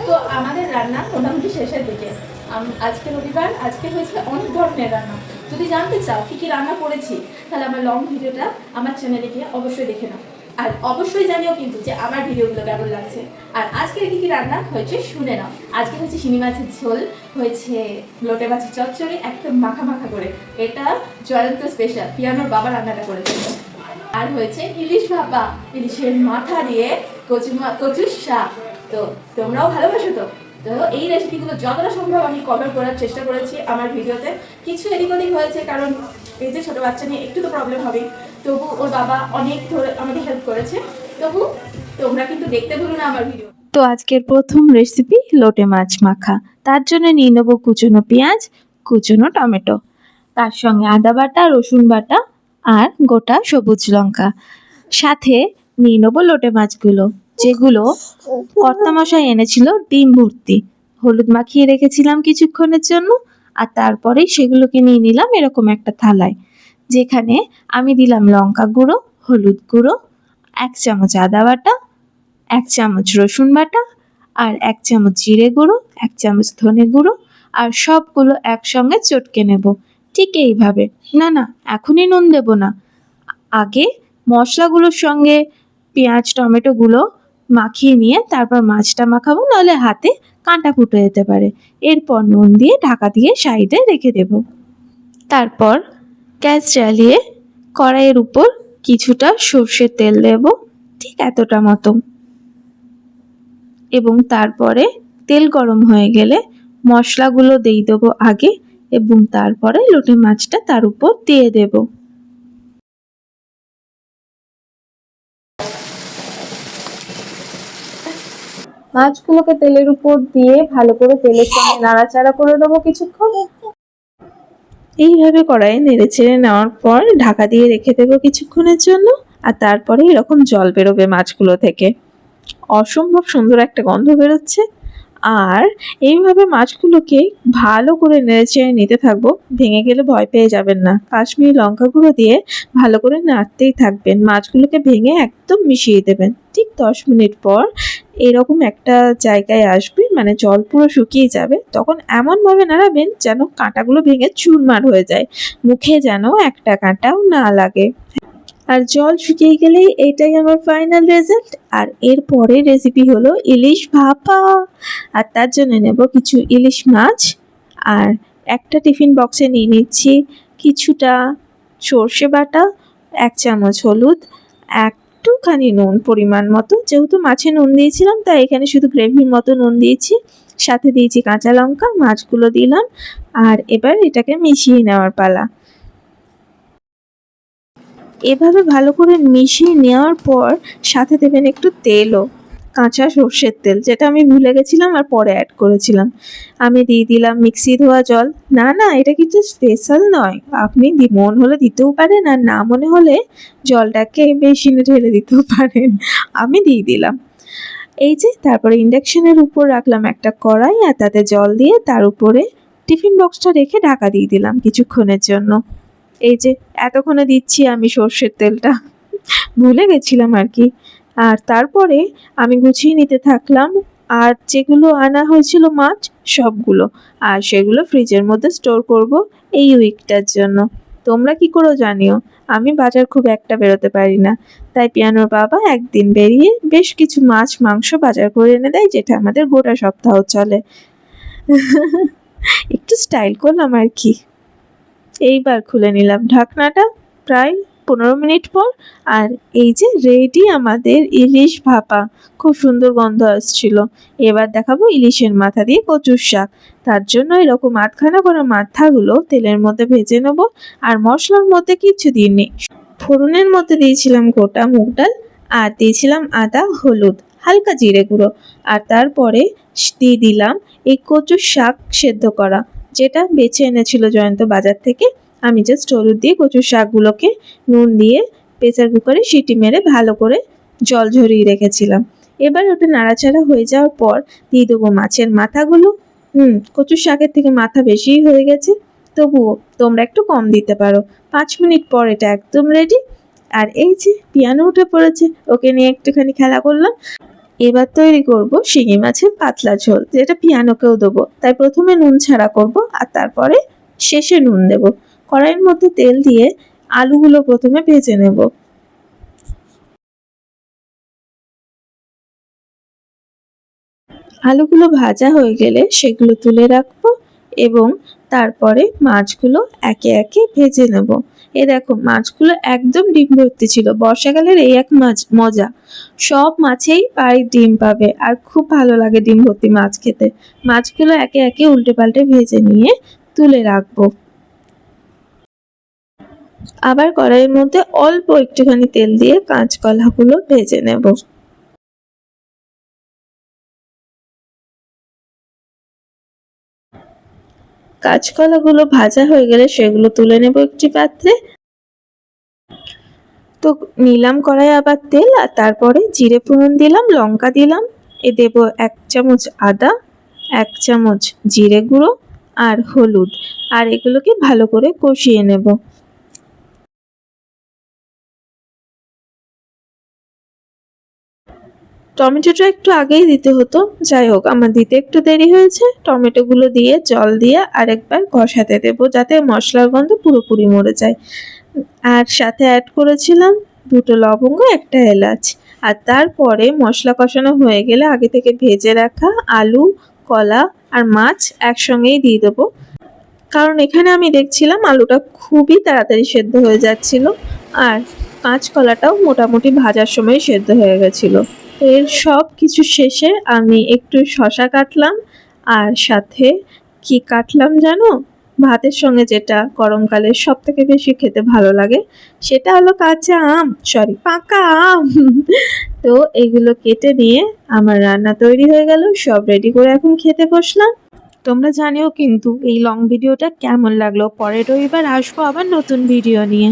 তো আমাদের রান্না মোটামুটি শেষের দিকে। আজকে রবিবার, আজকে হয়েছে অনেক ধরনের রান্না। যদি জানতে চাও কী কী রান্না করেছি, তাহলে আমার লং ভিডিওটা আমার চ্যানেলে গিয়ে অবশ্যই দেখে নাও। আর অবশ্যই জানিও কিন্তু যে আমার ভিডিওগুলো কেমন লাগছে। আর আজকে কী কী রান্না হয়েছে শুনে নাও। আজকে হয়েছে শিঙি মাছের ঝোল, হয়েছে লোটে মাছের চচ্চড়ি, একদম মাখা মাখা করে। এটা জয়ন্ত স্পেশাল, পিয়ানোর বাবা রান্নাটা করেছে। আর হয়েছে ইলিশ ভাপা, ইলিশের মাথা দিয়ে কচুর শাক। তো তোমরাও ভালোবাসো তো। তো এই রেসিপিগুলো যতটা সম্ভব আমি কভার করার চেষ্টা করেছি আমার ভিডিওতে। কিছু এদিক ওদিক হয়েছে, কারণ এই যে ছোটো বাচ্চা নিয়ে একটু তো প্রবলেম হবেই। তবু ওর বাবা অনেক ধরে আমাকে হেল্প করেছে। তবু তোমরা কিন্তু দেখতে ভুলো না আমার ভিডিও। তো আজকের প্রথম রেসিপি লোটে মাছ মাখা। তার জন্য নিয়ে নেবো কুচনো পেঁয়াজ, কুচনো টমেটো, তার সঙ্গে আদা বাটা, রসুন বাটা আর গোটা সবুজ লঙ্কা। সাথে নিয়ে নেবো লোটে মাছগুলো, যেগুলো কর্তামশাই এনেছিল ডিম ভর্তি। হলুদ মাখিয়ে রেখেছিলাম কিছুক্ষণের জন্য, আর তারপরেই সেগুলোকে নিয়ে নিলাম এরকম একটা থালায়, যেখানে আমি দিলাম লঙ্কা গুঁড়ো, হলুদ গুঁড়ো, 1 চামচ আদা বাটা, 1 চামচ রসুন বাটা, আর 1 চামচ জিরে গুঁড়ো, 1 চামচ ধনে গুঁড়ো, আর সবগুলো একসঙ্গে চটকে নেব। ঠিক এইভাবে। না না, এখনই নুন দেব না, আগে মশলাগুলোর সঙ্গে পেঁয়াজ টমেটোগুলো মাখিয়ে নিয়ে তারপর মাছটা মাখাবো, নাহলে হাতে কাঁটা ফুটে যেতে পারে। এরপর নুন দিয়ে ঢাকা দিয়ে সাইডে রেখে দেব। তারপর গ্যাস জ্বালিয়ে কড়াইয়ের উপর কিছুটা সর্ষের তেল দেব, ঠিক এতটা মতো। এবং তারপরে তেল গরম হয়ে গেলে মশলাগুলো দিয়ে দেবো আগে, এবং তারপরে লোটে মাছটা তার উপর দিয়ে দেব। মাছগুলোকে তেলের উপর দিয়ে ভালো করে তেলের সঙ্গে নাড়াচাড়া করে দেবো কিছুক্ষণ। এইভাবে কড়াইয়ে নেড়ে চেড়ে নেওয়ার পর ঢাকা দিয়ে রেখে দেবো কিছুক্ষণের জন্য। আর তারপরে এরকম জল বেরোবে মাছগুলো থেকে, অসম্ভব সুন্দর একটা গন্ধ বেরোচ্ছে। আর এইভাবে মাছগুলোকে ভালো করে নেড়েচেড়ে নিতে থাকবো, ভেঙে গেলে ভয় পেয়ে যাবেন না। কাশ্মীরি লঙ্কা গুঁড়ো দিয়ে ভালো করে নাড়তেই থাকবেন, মাছগুলোকে ভেঙে একদম মিশিয়ে দেবেন। ঠিক 10 মিনিট পর এরকম একটা জায়গায় আসবে, মানে জল পুরো শুকিয়ে যাবে, তখন এমনভাবে নাড়াবেন যেন কাঁটাগুলো ভেঙে চুরমার হয়ে যায়, মুখে যেন একটা কাঁটাও না লাগে। আর জল শুকিয়ে গেলেই এটাই আমার ফাইনাল রেজাল্ট। আর এর পরের রেসিপি হলো ইলিশ ভাপা। আর তার জন্য নেব কিছু ইলিশ মাছ, আর একটা টিফিন বক্সে নিয়ে নিচ্ছি কিছুটা সর্ষে বাটা, 1 চামচ হলুদ, একটুখানি নুন পরিমাণ মতো, যেহেতু মাছে নুন দিয়েছিলাম তাই এখানে শুধু গ্রেভির মতো নুন দিয়েছি। সাথে দিয়েছি কাঁচা লঙ্কা, মাছগুলো দিলাম। আর এবার এটাকে মিশিয়ে নেওয়ার পালা। এভাবে ভালো করে মিশিয়ে নেওয়ার পর সাথে দেবেন একটু তেলও, কাঁচা সর্ষের তেল, যেটা আমি ভুলে গেছিলাম আর পরে অ্যাড করেছিলাম। আমি দিয়ে দিলাম মিক্সি ধোয়া জল। না না, এটা কিন্তু স্পেশাল নয়, আপনি মন হলে দিতেও পারেন, আর না মনে হলে জলটাকে বেসিনে ঢেলে দিতেও পারেন। আমি দিয়ে দিলাম। এই যে তারপরে ইন্ডাকশনের উপর রাখলাম একটা কড়াই, আর তাতে জল দিয়ে তার উপরে টিফিন বক্সটা রেখে ঢাকা দিয়ে দিলাম কিছুক্ষণের জন্য। এই যে এতক্ষণে দিচ্ছি আমি সর্ষের তেলটা, ভুলে গেছিলাম আর কি। আর তারপরে আমি গুছিয়ে নিতে থাকলাম, আর যেগুলো আনা হয়েছিল মাছ সবগুলো, আর সেগুলো ফ্রিজের মধ্যে স্টোর করব এই উইকটার জন্য। তোমরা কি করো জানিও, আমি বাজার খুব একটা বেরোতে পারি না, তাই পিয়ানোর বাবা একদিন বেরিয়ে বেশ কিছু মাছ মাংস বাজার করে এনে দেয়, যেটা আমাদের গোটা সপ্তাহ চলে। একটু স্টাইল করলাম আর কি। এইবার খুলে নিলাম ঢাকনাটা প্রায় 15 মিনিট পর, আর এই যে রেডি আমাদের ইলিশ ভাপা। খুব সুন্দর গন্ধ আসছিল। এবার দেখাবো ইলিশের মাথা দিয়ে কচুর শাক। তার জন্য এরকম আধখানা করে মাথাগুলো তেলের মধ্যে ভেজে নেব। আর মশলার মধ্যে কিছু দিইনি, ফোড়নের মধ্যে দিয়েছিলাম গোটা মুগ ডাল, আর দিয়েছিলাম আদা, হলুদ, হালকা জিরে গুঁড়ো, আর তারপরে দিয়ে দিলাম এই কচুর শাক সেদ্ধ করা, যেটা বেছে এনেছিল জয়ন্ত বাজার থেকে। আমি জাস্ট হলুদ দিয়ে কচুর শাকগুলোকে নুন দিয়ে প্রেসার কুকারে সিটি মেরে ভালো করে জল ঝরিয়ে রেখেছিলাম। এবার ওটা নাড়াচাড়া হয়ে যাওয়ার পর দিয়ে দেবো মাছের মাথাগুলো। কচুর শাকের থেকে মাথা বেশিই হয়ে গেছে, তবুও তোমরা একটু কম দিতে পারো। 5 মিনিট পর এটা একদম রেডি। আর এই যে পিয়ানো উঠে পড়েছে, ওকে নিয়ে একটুখানি খেলা করলাম। এবার তৈরি করব শিঙি মাছের পাতলা ঝোল, যেটা পিয়ানোকেও দেবো। তাই প্রথমে নুন ছাড়া করব আর তারপরে শেষে নুন দেব। কড়াইয়ের মধ্যে তেল দিয়ে আলুগুলো প্রথমে ভেজে নেব। আলুগুলো ভাজা হয়ে গেলে সেগুলো তুলে রাখবো এবং তারপরে মাছগুলো একে একে ভেজে নেব। এ দেখো, মাছগুলো একদম ডিম ভর্তি ছিল। বর্ষাকালের এই এক মাছ মজা, সব মাছেই প্রায় ডিম পাবে আর খুব ভালো লাগে ডিম ভর্তি মাছ খেতে। মাছগুলো একে একে উল্টে পাল্টে ভেজে নিয়ে তুলে রাখবো। আবার কড়াইয়ের মধ্যে অল্প একটুখানি তেল দিয়ে কাঁচকলাগুলো ভেজে নেব। কাঁচকলাগুলো ভাজা হয়ে গেলে সেগুলো তুলে নেব একটি পাত্রে। তো নিলাম কড়াই আবার তেল, আর তারপরে জিরে ফোড়ন দিলাম, লঙ্কা দিলাম, দেব 1 চামচ আদা, 1 চামচ জিরে গুঁড়ো আর হলুদ, আর এগুলোকে ভালো করে কষিয়ে নেব। টমেটোটা একটু আগেই দিতে হতো, যাই হোক আমার দিতে একটু দেরি হয়েছে। টমেটোগুলো দিয়ে জল দিয়ে আরেকবার কষাতে দেবো যাতে মশলার গন্ধ পুরোপুরি মরে যায়। আর সাথে অ্যাড করেছিলাম 2টো লবঙ্গ, 1টা এলাচ। আর তারপরে মশলা কষানো হয়ে গেলে আগে থেকে ভেজে রাখা আলু, কলা আর মাছ একসঙ্গেই দিয়ে দেবো, কারণ এখানে আমি দেখছিলাম আলুটা খুবই তাড়াতাড়ি সেদ্ধ হয়ে যাচ্ছিল আর কাঁচকলাটাও মোটামুটি ভাজার সময় সেদ্ধ হয়ে গেছিলো। তো এর সব কিছু শেষে আমি একটু শসা কাটলাম, আর সাথে কি কাটলাম জানো? ভাতের সঙ্গে যেটা গরমকালে সব থেকে বেশি খেতে ভালো লাগে সেটা হলো পাকা আম। তো এগুলো কেটে নিয়ে আমার রান্না তৈরি হয়ে গেল, সব রেডি করে এখন খেতে বসলাম। তোমরা জানিও কিন্তু এই লং ভিডিওটা কেমন লাগলো। পরের রবিবার আসবো আবার নতুন ভিডিও নিয়ে।